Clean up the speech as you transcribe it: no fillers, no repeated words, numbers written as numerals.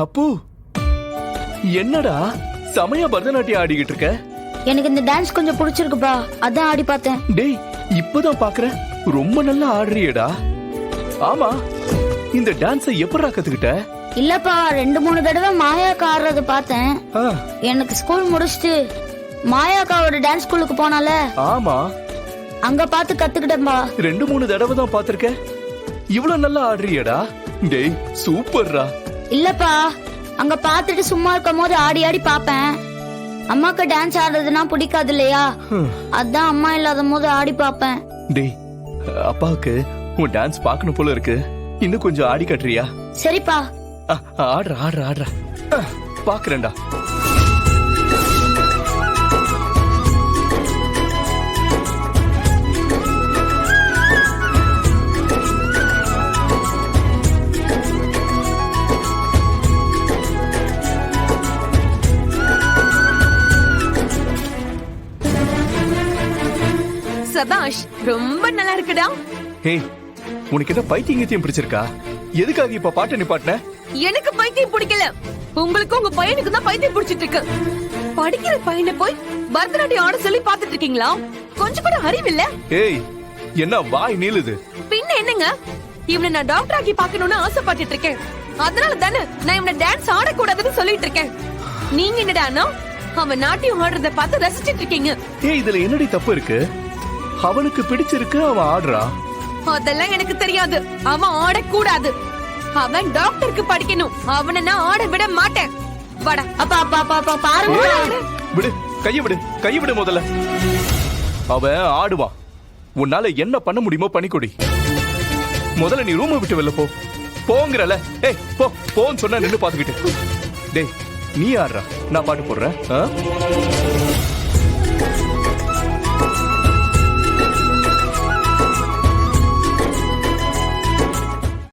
அப்பு, என்னடா செமையா பரதநாட்டியம் ஆடிக்கிட்டு இருக்க? எனக்கு இந்த டான்ஸ் கொஞ்சம் பிடிச்சிருக்குப்பா, அதான் ஆடி பார்த்தேன். டேய், இப்பதான் பாக்குறேன், ரொம்ப நல்லா ஆடுறியேடா. ஆமா, இந்த டான்ஸை எப்படா கத்துக்கிட்ட? இல்லப்பா, 2-3 தடவை மாயாக்கா ஆடுறத பார்த்தேன். ஆ, எனக்கு ஸ்கூல் முடிச்சிட்டு மாயாக்காவோட டான்ஸ் ஸ்கூலுக்கு போனால, ஆமா, அங்க பார்த்து கத்துக்கிட்டேன்பா. 2-3 தடவை தான் பாத்திருக்க. இவ்வளவு நல்லா ஆடுறியேடா. டேய், சூப்பர்ரா. இல்லப்பா, அங்க பார்த்துட்டு சும்மா இருக்கும் போது ஆடி ஆடி பாப்பேன். அம்மாக்கு டான்ஸ் ஆடுறதுனா பிடிக்காது இல்லையா, அதான் அம்மா இல்லாத போது ஆடி பாப்பேன். டேய், அப்பாவுக்கு உன் டான்ஸ் பார்க்கணும் போல இருக்கு. இன்னும் கொஞ்சம் ஆடி காட்டுறியா? சரிப்பா. ஆடுற ஆடுற ஆடுற, பாக்குறேன்டா. சபாஷ், ரொம்ப நல்லா இருக்குடா. ஹே, உனக்கு என்ன பைத்தியம் பிடிச்சிருக்கா? எதுக்காக இப்ப பாட்டு நிப்பாட்டின? எனக்கு பைத்தியம் பிடிக்கல, உங்களுக்கு உங்க பையனுக்கு தான் பைத்தியம் பிடிச்சிட்டு இருக்கு. படிக்கிற பையனை போய் பரதநாட்டியம் ஆட சொல்லி பாத்துட்டு இருக்கீங்களா? கொஞ்சம் கூட அறிவில்ல? ஏய், என்ன வாய் நீளுது? பின்ன என்னங்க, இவனை நான் டாக்டர் ஆக்கி பாக்கணும்னு ஆசைப்பட்டுட்டு இருக்கேன். அதனால தானே நான் இவனை டான்ஸ் ஆடக்கூடாதுன்னு சொல்லிட்டு இருக்கேன். நீங்க என்னடானா அவன் நாட்டியம் ஆடுறத பார்த்து ரசிச்சிட்டு இருக்கீங்க. ஏய், இதுல என்னடி தப்பு இருக்கு? அவனுக்கு பிடிச்சிருக்கு, அவன் ஆடுறா. அதெல்லாம் எனக்கு தெரியாது. அவன் ஆடக்கூடாது, அவன் டாக்டருக்கு படிக்கணும். அவனை நான் ஆட விட மாட்டேன். வாடா. அப்பா அப்பா அப்பா அப்பா பாருங்க. விடு, கைய விடு, கைய விடு முதல்ல. அவன் ஆடுவான். உன்னால என்ன பண்ண முடியுமோ பண்ணிக்கொடி. முதல்ல நீ ரூமை விட்டு வெளில போ. போங்கறல. ஏய், போ போன்னு சொன்னா நின்னு பாத்துக்கிட்டு. டேய், நீ ஆடுறா, நான் பாட்டு போடுறேன்.